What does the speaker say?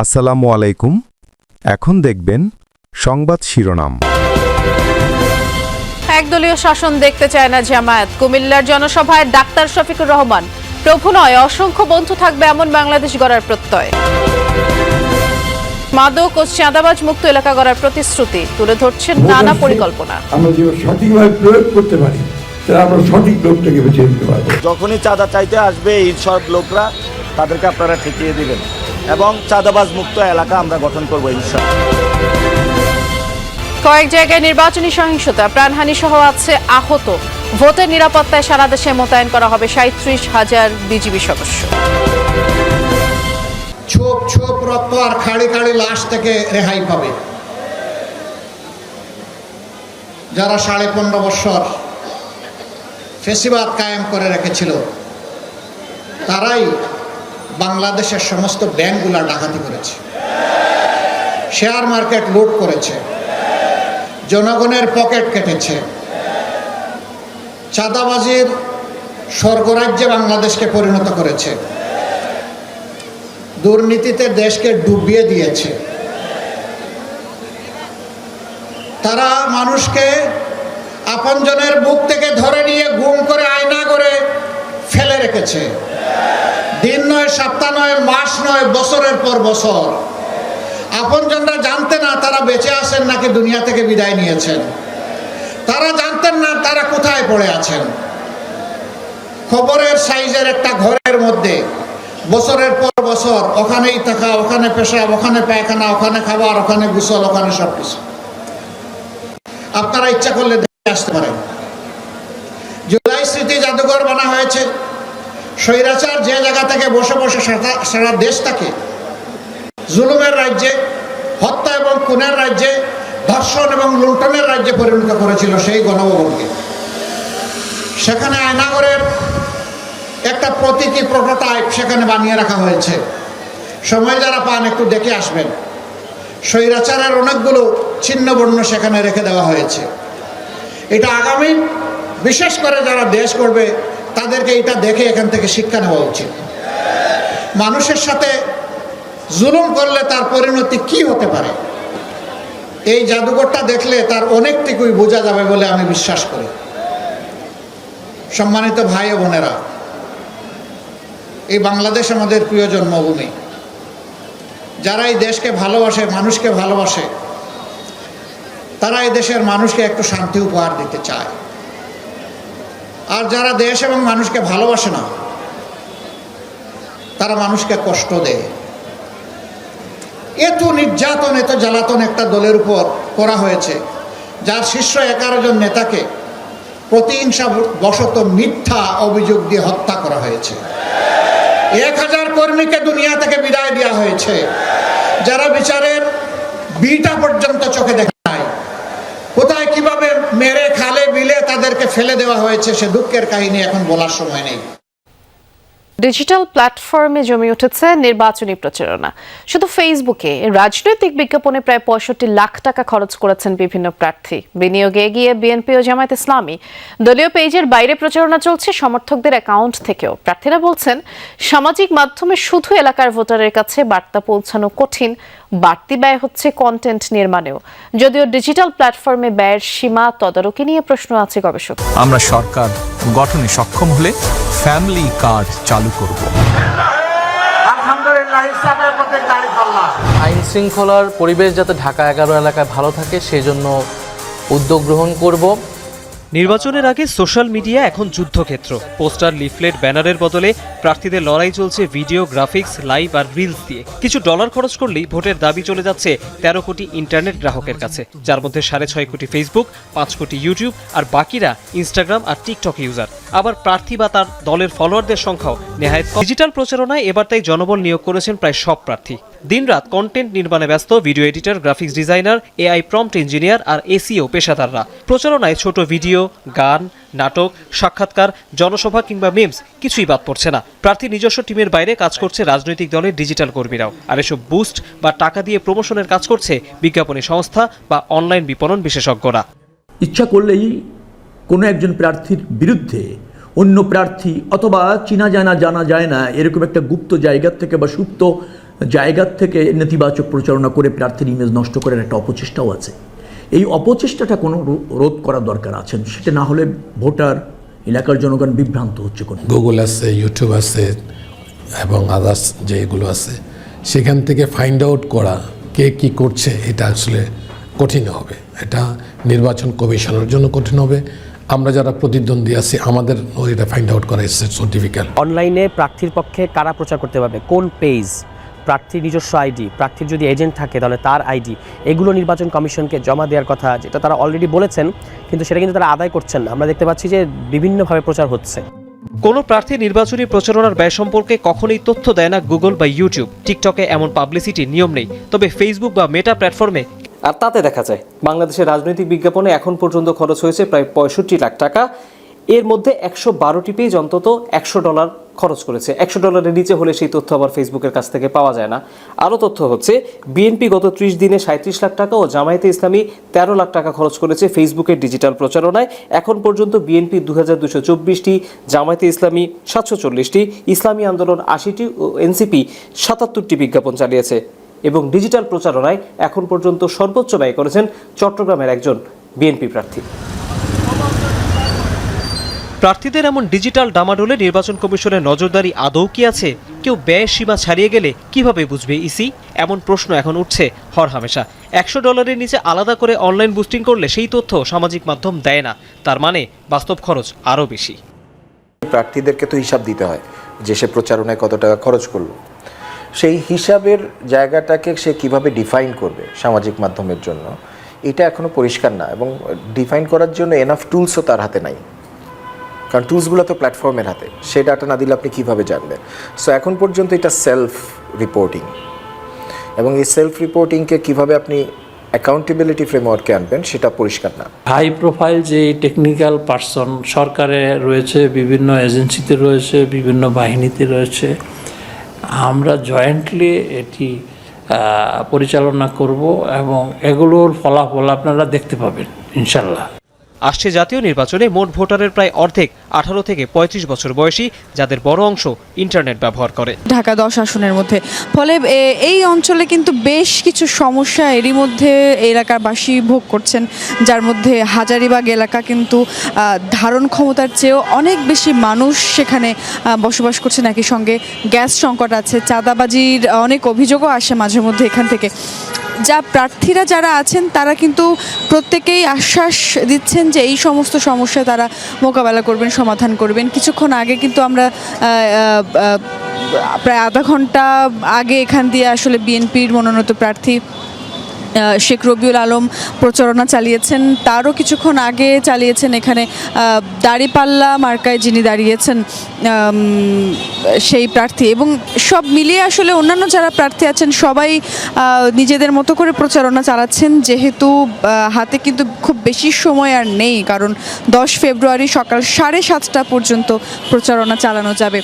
আসসালামু আলাইকুম। এখন দেখবেন সংবাদ শিরোনাম। একদলীয় শাসন দেখতে চায় না জামায়াত। কুমিল্লার জনসভায় ডাক্তার শফিকুর রহমান, প্রভু নয় অসংখ্য বন্ধু থাকবে এমন বাংলাদেশ গড়ার প্রত্যয়। মাদক ও চাঁদাবাজ মুক্ত এলাকা গড়ার প্রতিশ্রুতি তুলে ধরছেন নানা পরিকল্পনা। আমরা যে সঠিকভাবে প্রয়োগ করতে পারি, আমরা সঠিক লোকটাকে বেছে নিতে পারবো। যখনই চাঁদা চাইতে আসবে এই সব লোকরা, তাদেরকে আপনারা ঠেকিয়ে দিবেন এবং চাঁদাবাজ মুক্ত এলাকা আমরা গঠন করবো ইনশাআল্লাহ। কয়েক জায়গায় নির্বাচনী সহিংসতা, প্রাণহানি সহ আছে আহত। ভোটের নিরাপত্তায় সারা দেশে মোতায়েন করা হবে 37,000 বিজিবি সদস্য। ছোপ ছোপ রক্ত আর খাড়ি খাড়ি লাশ থেকে রেহাই পাবে। যারা 15.5 বছর ফেসিবাদ কায়েম করে রেখেছিল, তারাই বাংলাদেশের সমস্ত ব্যাংকগুলা ডাকাতি করেছে, শেয়ার মার্কেট লুট করেছে, জনগণের পকেট কেটেছে, চাঁদাবাজির স্বর্গরাজ্যে বাংলাদেশকে পরিণত করেছে, দুর্নীতিতে দেশকে ডুবিয়ে দিয়েছে। তারা মানুষকে আপনজনের বুক থেকে ধরে নিয়ে গুম করে আয়না করে ফেলে রেখেছে। দিন নয়, সপ্তাহ নয়, মাস নয়, বছরের পর বছর। আপনজনরা জানতেন না তারা বেঁচে আছেন নাকি দুনিয়া থেকে বিদায় নিয়েছেন। তারা জানতেন না তারা কোথায় পড়ে আছেন। খবরের সাইজের একটা ঘরের মধ্যে বছরের পর বছর ওখানেই থাকা, ওখানে পেশাব, ওখানে পায়খানা, ওখানে খাবার, ওখানে গোসল, ওখানে সবকিছু। আপনারা ইচ্ছা করলে দেখে আসতে পারেন। জুলাই স্মৃতি জাদুঘর বানা হয়েছে। স্বৈরাচার যে জায়গা থেকে বসে বসে সারা দেশটাকে জুলুমের রাজ্যে, হত্যা এবং খুনের রাজ্যে, ধর্ষণ এবং লুণ্ঠনের রাজ্যে পরিণত করেছিল সেই গণভবনকে, সেখানে আয়নাগরের একটা প্রতীকী প্রোটোটাইপ সেখানে বানিয়ে রাখা হয়েছে। সময় যারা পান একটু দেখে আসবেন। স্বৈরাচারের অনেকগুলো ছিন্নবর্ণ সেখানে রেখে দেওয়া হয়েছে। এটা আগামী বিশেষ করে যারা দেশ করবে তাদেরকে এটা দেখে এখান থেকে শিক্ষা নেওয়া উচিত। মানুষের সাথে জুলুম করলে তার পরিণতি কি হতে পারে, এই জাদুঘরটা দেখলে তার অনেকটুকুই বোঝা যাবে বলে আমি বিশ্বাস করি। সম্মানিত ভাই ও বোনেরা, এই বাংলাদেশ আমাদের প্রিয় জন্মভূমি। যারা এই দেশকে ভালোবাসে, মানুষকে ভালোবাসে, তারা এই দেশের মানুষকে একটু শান্তি উপহার দিতে চায়। আর যারা দেশ এবং মানুষকে ভালোবাসে না, তারা মানুষকে কষ্ট দেয়। এত নির্যাতন, এত জ্বালাতন একটা দলের উপর করা হয়েছে, যার শীর্ষ 11 জন নেতাকে প্রতিহিংসা বশত মিথ্যা অভিযোগ দিয়ে হত্যা করা হয়েছে। 1000 কর্মীকে দুনিয়া থেকে বিদায় দেওয়া হয়েছে, যারা বিচারের বিটা পর্যন্ত চোখে দেখা নাই। কোথায় কিভাবে মেরে খালে বিলে তাদেরকে ফেলে দেওয়া হয়েছে, সে দুঃখের কাহিনী এখন বলার সময় নেই। ডিজিটাল প্ল্যাটফর্মে জমে উঠেছে নির্বাচনী প্রচারণা। শুধু ফেসবুকে রাজনৈতিক বিজ্ঞাপনে প্রায় 65 লাখ টাকা খরচ করেছেন বিভিন্ন প্রার্থী। বিনিয়োগে এগিয়ে বিএনপি ও জামায়াত ইসলামী। দলীয় পেজের বাইরে প্রচারণা চলছে সমর্থকদের অ্যাকাউন্ট থেকেও। প্রার্থীরা বলছেন, সামাজিক মাধ্যমে শুধু এলাকার ভোটারের কাছে বার্তা পৌঁছানো কঠিন, বাড়তি ব্যয় হচ্ছে কন্টেন্ট নির্মাণেও। যদিও ডিজিটাল প্ল্যাটফর্মে ব্যয়ের সীমা তদারকি নিয়ে প্রশ্ন আছে গবেষক। আমরা সরকার গঠনে সক্ষম হলে ফ্যামিলি কার্ড চালু করব। আইন শৃঙ্খলার পরিবেশ যাতে ঢাকা 11 এলাকায় ভালো থাকে সেজন্য উদ্যোগ গ্রহণ করব। নির্বাচনের আগে সোশ্যাল মিডিয়া এখন যুদ্ধক্ষেত্র। পোস্টার, লিফলেট, ব্যানারের বদলে প্রার্থীদের লড়াই চলছে ভিডিও, গ্রাফিক্স, লাইভ আর রিলস দিয়ে। কিছু ডলার খরচ করলেই ভোটের দাবি চলে যাচ্ছে 13 কোটি ইন্টারনেট গ্রাহকের কাছে, যার মধ্যে 6.5 কোটি ফেসবুক, 5 কোটি ইউটিউব আর বাকিরা ইনস্টাগ্রাম আর টিকটক ইউজার। আবার প্রার্থী বা তার দলের ফলোয়ারদের সংখ্যাও নেহায়েত কম। ডিজিটাল প্রচারণায় এবার তাই জনবল নিয়োগ করেছেন প্রায় সব প্রার্থী। দিনরাত কন্টেন্ট নির্মাণে ব্যস্ত video editor, graphics designer, AI prompt engineer আর এসইও পেশাদাররা। প্রচারণায় ছোট ভিডিও, গান, নাটক, সাক্ষাৎকার, জনসভা কিংবা মিমস কিছুই বাদ পড়ছে না। প্রার্থী নিজস্ব টিমের বাইরে কাজ করছে রাজনৈতিক দলের ডিজিটাল কর্মীরাও। আর এসব বুস্ট বা টাকা দিয়ে প্রমোশনের কাজ করছে বিজ্ঞাপনী সংস্থা বা অনলাইন বিপণন বিশেষজ্ঞরা। ইচ্ছা করলেই কোনো একজন প্রার্থীর বিরুদ্ধে অন্য প্রার্থী অথবা চেনা জানা যায় না এরকম একটা গুপ্ত জায়গা থেকে বা সুপ্ত জায়গা থেকে নেতিবাচক প্রচারণা করে প্রার্থীর ইমেজ নষ্ট করার একটা অপচেষ্টাও আছে। এই অপচেষ্টাটা কোনো রোধ করা দরকার আছে, সেটা না হলে ভোটার এলাকার জনগণ বিভ্রান্ত হচ্ছে। গুগল আছে, ইউটিউব আছে এবং আদার্স যেগুলো আছে, সেখান থেকে ফাইন্ড আউট করা কে কী করছে এটা আসলে কঠিন হবে। এটা নির্বাচন কমিশনের জন্য কঠিন হবে। আমরা যারা প্রতিদ্বন্দ্বী আছি আমাদের এটা ফাইন্ড আউট করা ইটস সো ডিফিকাল্ট। অনলাইনে প্রার্থীর পক্ষে কারা প্রচার করতে পারবে, কোন পেজ, প্রার্থীর নিজস্ব আইডি, প্রার্থীর যদি এজেন্ট থাকে তাহলে তার আইডি, এগুলো নির্বাচন কমিশনকে জমা দেওয়ার কথা, যেটা তারা অলরেডি বলেছেন, কিন্তু সেটা কিন্তু তারা আদায় করছেন না। আমরা দেখতে পাচ্ছি যে বিভিন্নভাবে প্রচার হচ্ছে। কোনো প্রার্থী নির্বাচনী প্রচারণার ব্যয় সম্পর্কে কখনোই তথ্য দেয় না গুগল বা ইউটিউব। টিকটকে এমন পাবলিসিটির নিয়ম নেই, তবে ফেসবুক বা মেটা প্ল্যাটফর্মে আর তাতে দেখা যায় বাংলাদেশের রাজনৈতিক বিজ্ঞাপনে এখন পর্যন্ত খরচ হয়েছে প্রায় 65 লাখ টাকা। এর মধ্যে 112টি পেজ অন্তত $100 খরচ করেছে। $100 নিচে হলে সেই তথ্য আবার ফেসবুকের কাছ থেকে পাওয়া যায় না। আরও তথ্য হচ্ছে বিএনপি গত 30 দিনে 37 লাখ টাকা ও জামায়াতে ইসলামী 13 লাখ টাকা খরচ করেছে ফেসবুকের ডিজিটাল প্রচারণায়। এখন পর্যন্ত বিএনপি 2224টি, জামায়াতে ইসলামী 740টি, ইসলামী আন্দোলন 80টি ও এনসিপি 77টি বিজ্ঞাপন চালিয়েছে। এবং ডিজিটাল প্রচারণায় এখন পর্যন্ত সর্বোচ্চ ব্যয় করেছেন চট্টগ্রামের একজন বিএনপি প্রার্থী। প্রার্থীদের এমন ডিজিটাল ডামাডোলে নির্বাচন কমিশনের নজরদারি আদৌ কি আছে? কেউ ব্যয়ের সীমা ছাড়িয়ে গেলে কিভাবে বুঝবে ইসি? এমন প্রশ্ন এখন উঠছে হরহামেশা। $100 নিচে আলাদা করে অনলাইন বুস্টিং করলে সেই তথ্য সামাজিক মাধ্যম দেয় না, তার মানে বাস্তব খরচ আরও বেশি। প্রার্থীদেরকে তো হিসাব দিতে হয় যে সে প্রচারণায় কত টাকা খরচ করলো, সেই হিসাবের জায়গাটাকে সে কিভাবে ডিফাইন করবে সামাজিক মাধ্যমের জন্য, এটা এখনো পরিষ্কার না। এবং ডিফাইন করার জন্য এনাফ টুলসও তার হাতে নাই, কারণ টুলসগুলো তো প্ল্যাটফর্মের হাতে। সেই ডাটা না দিলে আপনি কীভাবে জানবেন? সো এখন পর্যন্ত এটা সেলফ রিপোর্টিং, এবং এই সেলফ রিপোর্টিংকে কীভাবে আপনি অ্যাকাউন্টেবিলিটি ফ্রেমওয়ার্কে আনবেন সেটা পরিষ্কার না। হাই প্রোফাইল যে টেকনিক্যাল পার্সন সরকারে রয়েছে, বিভিন্ন এজেন্সিতে রয়েছে, বিভিন্ন বাহিনীতে রয়েছে, আমরা জয়েন্টলি এটি পরিচালনা করব এবং এগুলোর ফলাফল আপনারা দেখতে পাবেন ইনশাল্লাহ। আসছে জাতীয় নির্বাচনে মোট ভোটারের প্রায় অর্ধেক 18 থেকে 35 বছর বয়সী, যাদের বড় অংশ ইন্টারনেট ব্যবহার করে। ঢাকা 10 আসনের মধ্যে, ফলে এই অঞ্চলে কিন্তু বেশ কিছু সমস্যা এরই মধ্যে এলাকাবাসী ভোগ করছেন, যার মধ্যে হাজারীবাগ এলাকা কিন্তু ধারণ ক্ষমতার চেয়েও অনেক বেশি মানুষ সেখানে বসবাস করছেন। একই সঙ্গে গ্যাস সংকট আছে, চাঁদাবাজির অনেক অভিযোগও আসে মাঝে মধ্যে এখান থেকে। প্রার্থীরা যারা আছেন তারা কিন্তু প্রত্যেকেই আশ্বাস দিচ্ছেন যে এই সমস্ত সমস্যা তারা মোকাবেলা করবেন, সমাধান করবেন। কিছুক্ষণ আগে কিন্তু আমরা প্রায় আধা ঘন্টা আগে এখান দিয়ে আসলে বিএনপির মনোনীত প্রার্থী শেখ রবিউল আলম প্রচারণা চালিয়েছেন, তারও কিছুক্ষণ আগে চালিয়েছেন এখানে দাঁড়িপাল্লা মার্কায় যিনি দাঁড়িয়েছেন সেই প্রার্থী। এবং সব মিলিয়ে আসলে অন্যান্য যারা প্রার্থী আছেন সবাই নিজেদের মতো করে প্রচারণা চালাচ্ছেন, যেহেতু হাতে কিন্তু খুব বেশি সময় আর নেই, কারণ 10 ফেব্রুয়ারি সকাল 7:30 পর্যন্ত প্রচারণা চালানো যাবে।